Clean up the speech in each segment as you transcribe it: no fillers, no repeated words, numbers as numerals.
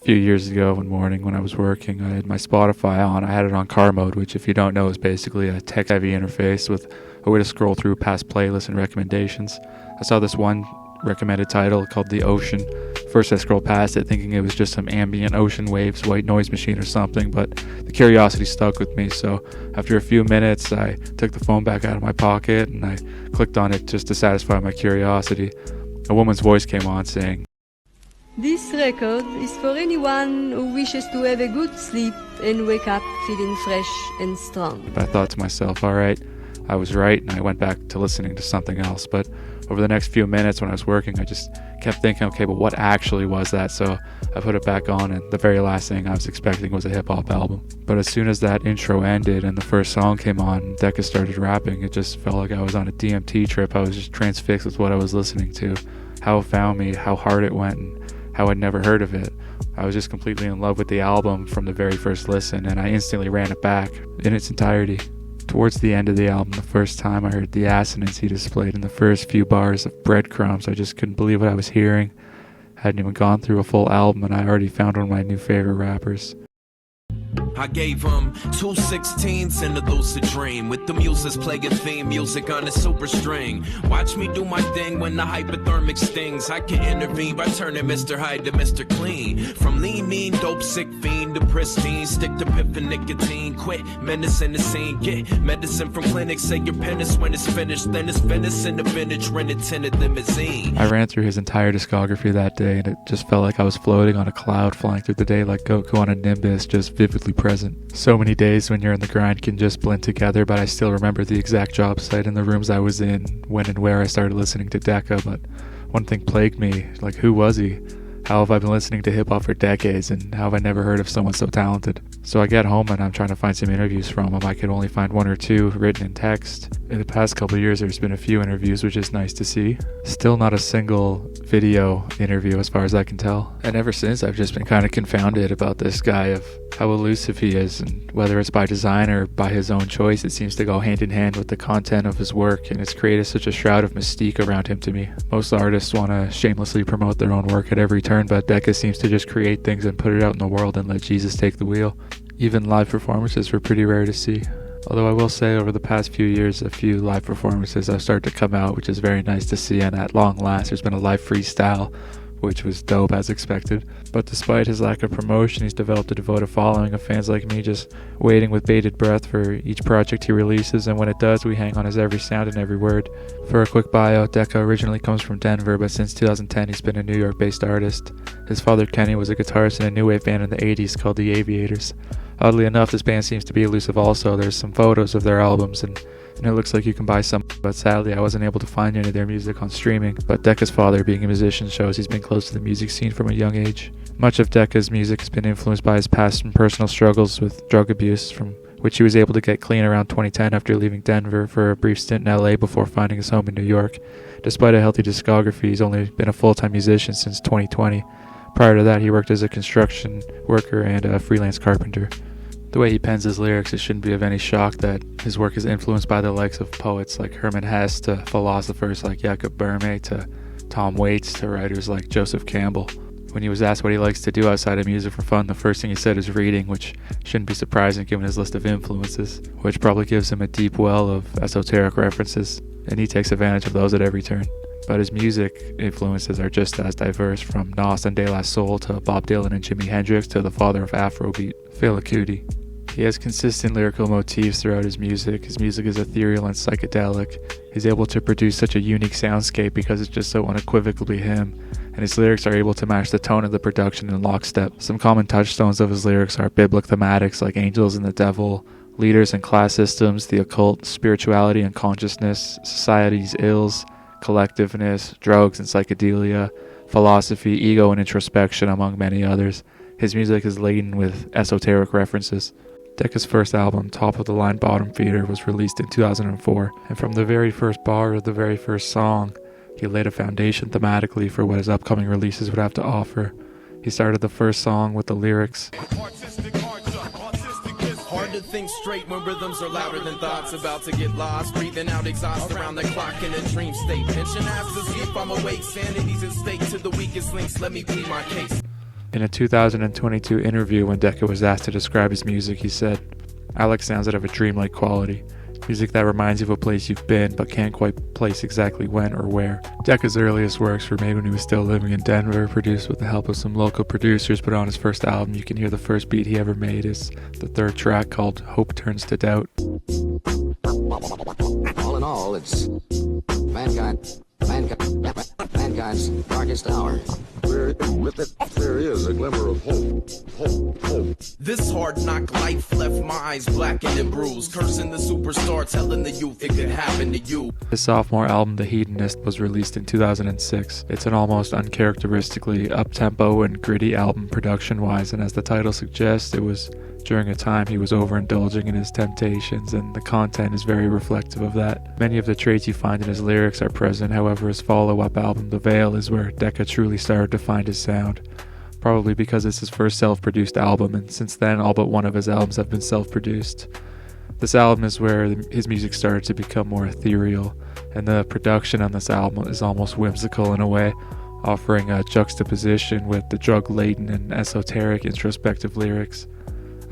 few years ago one morning when I was working, I had my Spotify on. I had it on car mode, which if you don't know is basically a tech-heavy interface with a way to scroll through past playlists and recommendations. I saw this one recommended title called The Ocean. First I scrolled past it thinking it was just some ambient ocean waves, white noise machine or something, but the curiosity stuck with me, so after a few minutes I took the phone back out of my pocket and I clicked on it just to satisfy my curiosity. A woman's voice came on saying, "This record is for anyone who wishes to have a good sleep and wake up feeling fresh and strong." I thought to myself, alright, I was right, and I went back to listening to something else. But over the next few minutes when I was working, I just kept thinking, okay, but what actually was that? So I put it back on, and the very last thing I was expecting was a hip-hop album. But as soon as that intro ended and the first song came on and Deca started rapping, it just felt like I was on a DMT trip. I was just transfixed with what I was listening to, how it found me, how hard it went, and how I'd never heard of it. I was just completely in love with the album from the very first listen, and I instantly ran it back in its entirety. Towards the end of the album, the first time I heard the assonance he displayed in the first few bars of Breadcrumbs, I just couldn't believe what I was hearing. I hadn't even gone through a full album and I already found one of my new favorite rappers. I gave him 2 16s in a lucid dream, with the muses playing theme music on a super string. Watch me do my thing when the hypothermic stings. I can intervene by turning Mr. Hyde to Mr. Clean. From lean, mean, dope, sick fiend to pristine. Stick to piffin' nicotine, quit menacing the scene. Get medicine from clinics, say your penance when it's finished. Then it's finished in the vintage, rented tinted limousine. I ran through his entire discography that day and it just felt like I was floating on a cloud, flying through the day like Goku on a Nimbus, just vividly present. So many days when you're in the grind can just blend together, but I still remember the exact job site and the rooms I was in, when and where I started listening to Deca. But one thing plagued me, like, who was he? How have I been listening to hip-hop for decades, and how have I never heard of someone so talented? So I get home and I'm trying to find some interviews from him. I could only find 1 or 2 written in text. In the past couple of years there's been a few interviews, which is nice to see. Still not a single video interview as far as I can tell. And ever since I've just been kind of confounded about this guy, of how elusive he is, and whether it's by design or by his own choice, it seems to go hand in hand with the content of his work, and it's created such a shroud of mystique around him to me. Most artists want to shamelessly promote their own work at every turn, but Deca seems to just create things and put it out in the world and let Jesus take the wheel. Even live performances were pretty rare to see. Although I will say over the past few years, a few live performances have started to come out, which is very nice to see, and at long last there's been a live freestyle, which was dope as expected. But despite his lack of promotion, he's developed a devoted following of fans like me, just waiting with bated breath for each project he releases, and when it does, we hang on his every sound and every word. For a quick bio, Deca originally comes from Denver, but since 2010 he's been a New York-based artist. His father Kenny was a guitarist in a new wave band in the 80s called the Aviators. Oddly enough, this band seems to be Elusive also. There's some photos of their albums and it looks like you can buy some, but sadly I wasn't able to find any of their music on streaming. But Deca's father, being a musician, shows he's been close to the music scene from a young age. Much of Deca's music has been influenced by his past and personal struggles with drug abuse, from which he was able to get clean around 2010 after leaving Denver for a brief stint in LA before finding his home in New York. Despite a healthy discography, he's only been a full-time musician since 2020. Prior to that, he worked as a construction worker and a freelance carpenter. The way he pens his lyrics, it shouldn't be of any shock that his work is influenced by the likes of poets like Herman Hesse, to philosophers like Jacob Boehme, to Tom Waits, to writers like Joseph Campbell. When he was asked what he likes to do outside of music for fun, the first thing he said is reading, which shouldn't be surprising given his list of influences, which probably gives him a deep well of esoteric references, and he takes advantage of those at every turn. But his music influences are just as diverse, from Nas and De La Soul to Bob Dylan and Jimi Hendrix to the father of Afrobeat, Fela Kuti. He has consistent lyrical motifs throughout his music. His music is ethereal and psychedelic. He's able to produce such a unique soundscape because it's just so unequivocally him, and his lyrics are able to match the tone of the production in lockstep. Some common touchstones of his lyrics are biblical thematics like angels and the devil, leaders and class systems, the occult, spirituality and consciousness, society's ills, collectiveness, drugs and psychedelia, philosophy, ego and introspection, among many others. His music is laden with esoteric references. Deca's first album, Top of the Line Bottom Feeder, was released in 2004, and from the very first bar of the very first song, he laid a foundation thematically for what his upcoming releases would have to offer. He started the first song with the lyrics, Hard to think straight when rhythms are louder than thoughts, about to get lost, breathing out exhaust around the clock in a dream state. Tension has to see if I'm awake, sanity's at stake to the weakest links, let me plead my case. In a 2022 interview when Deca was asked to describe his music, he said, "I like sounds that have a dreamlike quality. Music that reminds you of a place you've been but can't quite place exactly when or where." Deca's earliest works were made when he was still living in Denver, produced with the help of some local producers, but on his first album you can hear the first beat he ever made is the third track called Hope Turns to Doubt. All in all, it's mankind's darkest hour. With it, there is a glimmer of hope. This hard knock life left my eyes blackened and bruised, cursing the superstar, telling the youth it could happen to you. His sophomore album, The Hedonist, was released in 2006. It's an almost uncharacteristically up-tempo and gritty album production-wise, and as the title suggests, it was during a time he was overindulging in his temptations, and the content is very reflective of that. Many of the traits you find in his lyrics are present, however his follow-up album, The Veil, is where Deca truly started to find his sound. Probably because it's his first self-produced album, and since then all but one of his albums have been self-produced. This album is where his music started to become more ethereal, and the production on this album is almost whimsical in a way, offering a juxtaposition with the drug-laden and esoteric introspective lyrics.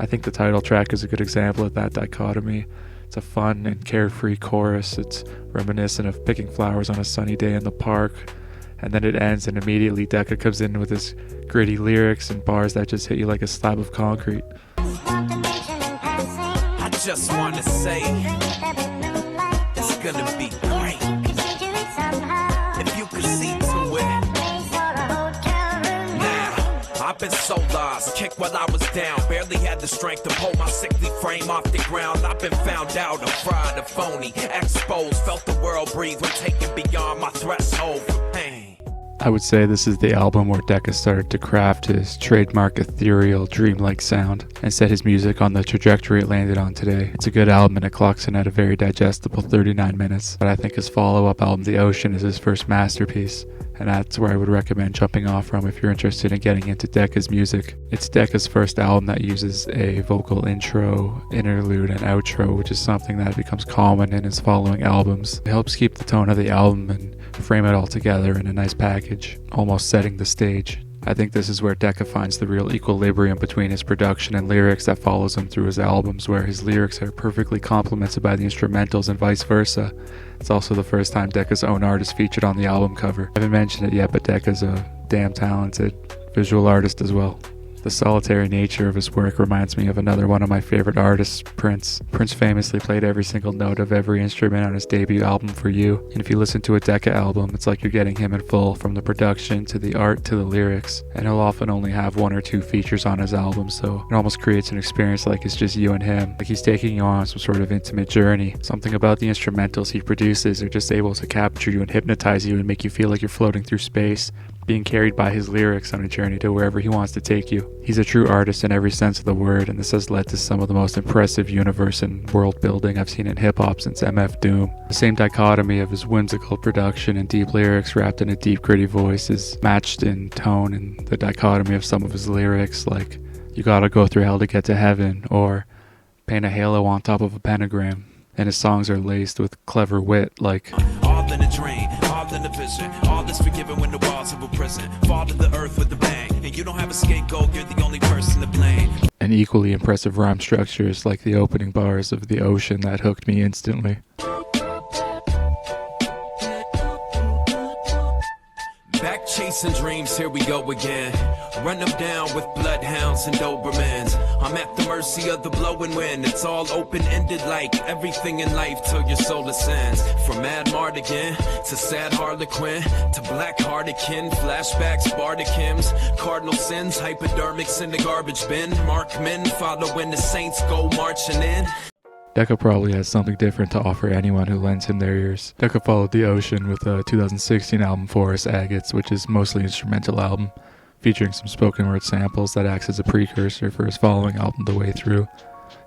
I think the title track is a good example of that dichotomy. It's a fun and carefree chorus. It's reminiscent of picking flowers on a sunny day in the park. And then it ends, and immediately Deca comes in with his gritty lyrics and bars that just hit you like a slab of concrete. I just wanna say it's gonna be great if you could see to it. Now I've been so lost, kicked while I was down, barely had the strength to pull my sickly frame off the ground. I've been found out, a fraud, a phony, exposed, felt the world breathe when taken beyond my threshold for pain. I would say this is the album where Deca started to craft his trademark ethereal, dreamlike sound and set his music on the trajectory it landed on today. It's a good album and it clocks in at a very digestible 39 minutes, but I think his follow-up album, The Ocean, is his first masterpiece, and that's where I would recommend jumping off from if you're interested in getting into Deca's music. It's Deca's first album that uses a vocal intro, interlude, and outro, which is something that becomes common in his following albums. It helps keep the tone of the album and frame it all together in a nice package, almost setting the stage. I think this is where Deca finds the real equilibrium between his production and lyrics that follows him through his albums, where his lyrics are perfectly complemented by the instrumentals and vice versa. It's also the first time Deca's own art is featured on the album cover. I haven't mentioned it yet, but Deca's a damn talented visual artist as well. The solitary nature of his work reminds me of another one of my favorite artists, Prince. Prince famously played every single note of every instrument on his debut album, For You. And if you listen to a Deca album, it's like you're getting him in full, from the production to the art to the lyrics. And he'll often only have one or two features on his album, so it almost creates an experience like it's just you and him, like he's taking you on some sort of intimate journey. Something about the instrumentals he produces are just able to capture you and hypnotize you and make you feel like you're floating through space, being carried by his lyrics on a journey to wherever he wants to take you. He's a true artist in every sense of the word, and this has led to some of the most impressive universe and world building I've seen in hip-hop since MF Doom. The same dichotomy of his whimsical production and deep lyrics wrapped in a deep gritty voice is matched in tone in the dichotomy of some of his lyrics, like "You gotta go through hell to get to heaven," or "Paint a halo on top of a pentagram." And his songs are laced with clever wit, like all in a dream, all in a vision, all is forgiven when the walls of a prison fall to the earth with a bang, and you don't have a scapegoat, you're the only person to blame. And equally impressive rhyme structures like the opening bars of The Ocean that hooked me instantly. Back chasing dreams, here we go again. Run them down with bloodhounds and Dobermans. I'm at the mercy of the blowing wind. It's all open-ended like everything in life till your soul ascends. From Mad Mardigan to sad Harlequin to black Hardican, flashbacks, Bardic hymns, cardinal sins, hypodermics in the garbage bin. Markmen following the saints go marching in. Deca probably has something different to offer anyone who lends him their ears. Deca followed The Ocean with a 2016 album for us, Agates, which is mostly an instrumental album, featuring some spoken word samples that acts as a precursor for his following album, The Way Through.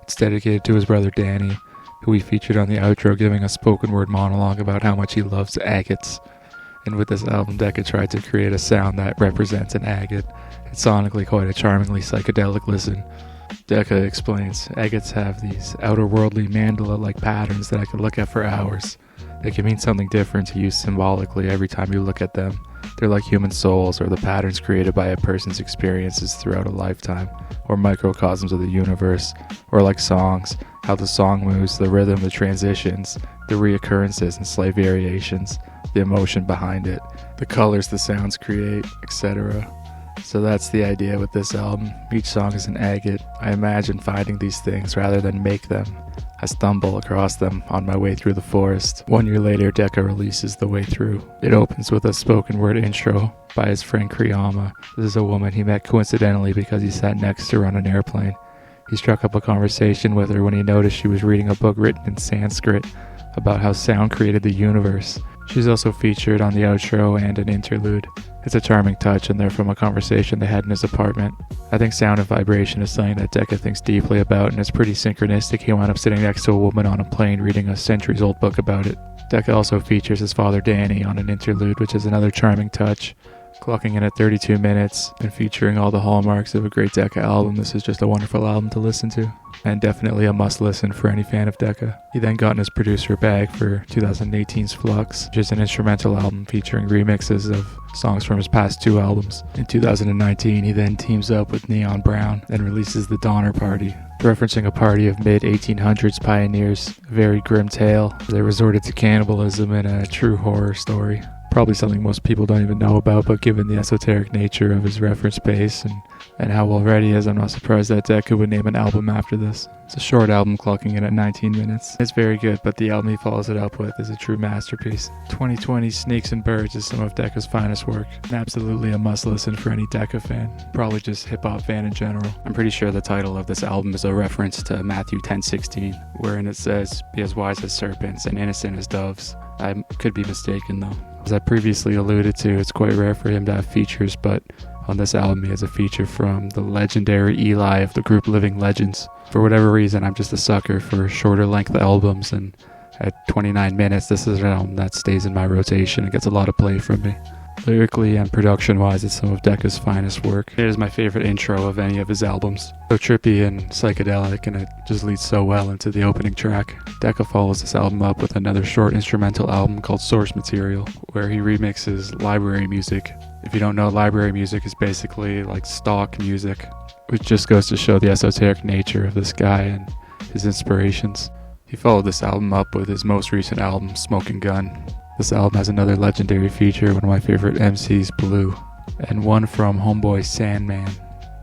It's dedicated to his brother Danny, who he featured on the outro giving a spoken word monologue about how much he loves agates. And with this album, Deca tried to create a sound that represents an agate. It's sonically quite a charmingly psychedelic listen. Deca explains, agates have these outer-worldly mandala-like patterns that I could look at for hours. They can mean something different to you symbolically every time you look at them. They're like human souls, or the patterns created by a person's experiences throughout a lifetime, or microcosms of the universe, or like songs, how the song moves, the rhythm, the transitions, the reoccurrences and slight variations, the emotion behind it, the colors the sounds create, etc. So that's the idea with this album. Each song is an agate. I imagine finding these things rather than make them. I stumble across them on my way through the forest. 1 year later, Deca releases The Way Through. It opens with a spoken word intro by his friend Kriyama. This is a woman he met coincidentally because he sat next to her on an airplane. He struck up a conversation with her when he noticed she was reading a book written in Sanskrit about how sound created the universe. She's also featured on the outro and an interlude. It's a charming touch, and they're from a conversation they had in his apartment. I think sound and vibration is something that Deca thinks deeply about, and it's pretty synchronistic. He wound up sitting next to a woman on a plane reading a centuries-old book about it. Deca also features his father Danny on an interlude, which is another charming touch. Clocking in at 32 minutes and featuring all the hallmarks of a great Deca album, this is just a wonderful album to listen to, and definitely a must-listen for any fan of Deca. He then got in his producer bag for 2018's Flux, which is an instrumental album featuring remixes of songs from his past 2 albums. In 2019, he then teams up with Neon Brown and releases The Donner Party, referencing a party of mid-1800s pioneers, a very grim tale. They resorted to cannibalism in a true horror story. Probably something most people don't even know about, but given the esoteric nature of his reference base and how well read he is, I'm not surprised that Deca would name an album after this. It's a short album clocking in at 19 minutes. It's very good, but the album he follows it up with is a true masterpiece. 2020 Snakes and Birds is some of Deca's finest work, and absolutely a must-listen for any Deca fan, probably just hip-hop fan in general. I'm pretty sure the title of this album is a reference to Matthew 10:16, wherein it says, "Be as wise as serpents and innocent as doves." I could be mistaken though. As I previously alluded to, it's quite rare for him to have features, but on this album he has a feature from the legendary Eli of the group Living Legends. For whatever reason, I'm just a sucker for shorter length albums, and at 29 minutes, this is an album that stays in my rotation and gets a lot of play from me. Lyrically and production-wise, it's some of Deca's finest work. It is my favorite intro of any of his albums. So trippy and psychedelic, and it just leads so well into the opening track. Deca follows this album up with another short instrumental album called Source Material, where he remixes library music. If you don't know, library music is basically like stock music, which just goes to show the esoteric nature of this guy and his inspirations. He followed this album up with his most recent album, Smoking Gun. This album has another legendary feature, one of my favorite MCs, Blue, and one from homeboy Sandman,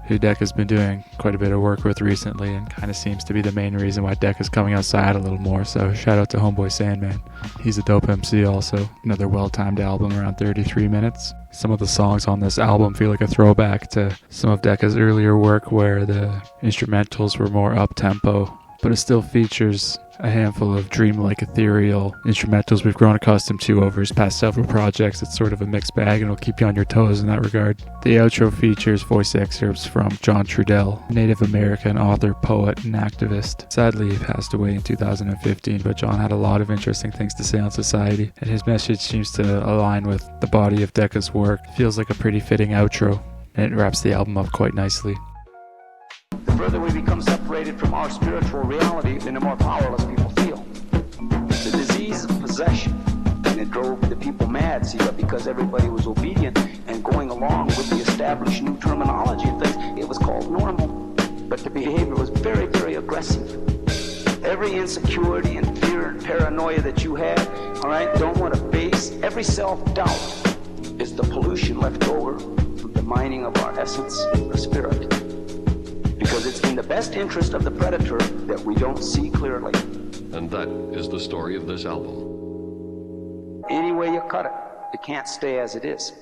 who Deca's been doing quite a bit of work with recently and kind of seems to be the main reason why Deca's coming outside a little more, so shout out to homeboy Sandman. He's a dope MC also. Another well-timed album around 33 minutes. Some of the songs on this album feel like a throwback to some of Deca's earlier work where the instrumentals were more up-tempo, but it still features a handful of dreamlike ethereal instrumentals we've grown accustomed to over his past several projects. It's sort of a mixed bag and it'll keep you on your toes in that regard. The outro features voice excerpts from John Trudell, a Native American author, poet, and activist. Sadly, he passed away in 2015, but John had a lot of interesting things to say on society, and his message seems to align with the body of Deca's work. It feels like a pretty fitting outro, and it wraps the album up quite nicely. The further we become separated from our spiritual reality, then the more powerless people feel. The disease of possession, and it drove the people mad, see, but because everybody was obedient and going along with the established new terminology and things, it was called normal. But the behavior was very, very aggressive. Every insecurity and fear and paranoia that you have, all right, don't want to face, every self-doubt is the pollution left over from the mining of our essence, the spirit. Because it's in the best interest of the predator that we don't see clearly. And that is the story of this album. Any way you cut it, it can't stay as it is.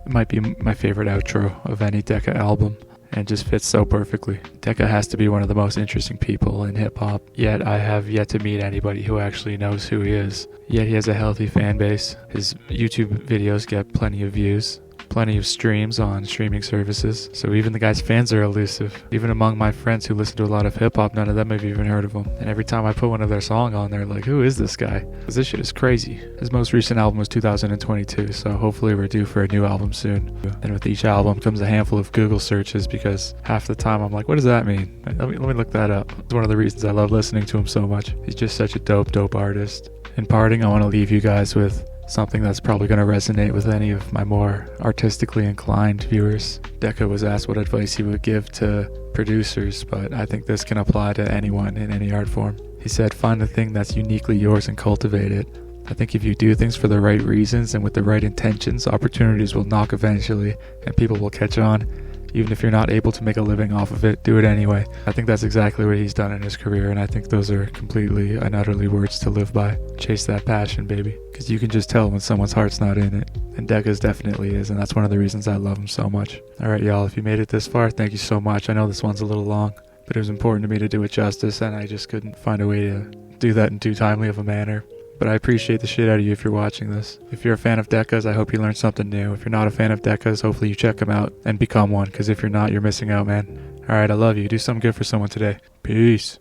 It might be my favorite outro of any Deca album, and just fits so perfectly. Deca has to be one of the most interesting people in hip-hop, yet I have yet to meet anybody who actually knows who he is. Yet he has a healthy fan base. His YouTube videos get plenty of views, plenty of streams on streaming services, so even the guy's fans are elusive. Even among my friends who listen to a lot of hip-hop, none of them have even heard of him. And every time I put one of their songs on, they're like, who is this guy? Because this shit is crazy. His most recent album was 2022, so hopefully we're due for a new album soon. And with each album comes a handful of Google searches, because half the time I'm like, what does that mean? Let me look that up. It's one of the reasons I love listening to him so much. He's just such a dope artist. In parting, I want to leave you guys with something that's probably going to resonate with any of my more artistically inclined viewers. Deca was asked what advice he would give to producers, but I think this can apply to anyone in any art form. He said, find the thing that's uniquely yours and cultivate it. I think if you do things for the right reasons and with the right intentions, opportunities will knock eventually and people will catch on. Even if you're not able to make a living off of it, do it anyway. I think that's exactly what he's done in his career, and I think those are completely and utterly words to live by. Chase that passion, baby. Because you can just tell when someone's heart's not in it. And Deca's definitely is, and that's one of the reasons I love him so much. Alright y'all, if you made it this far, thank you so much. I know this one's a little long, but it was important to me to do it justice, and I just couldn't find a way to do that in too timely of a manner. But I appreciate the shit out of you if you're watching this. If you're a fan of Deca's, I hope you learned something new. If you're not a fan of Deca's, hopefully you check him out and become one, because if you're not, you're missing out, man. Alright, I love you. Do something good for someone today. Peace.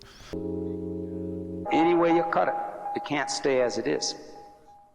Any way you cut it, it can't stay as it is.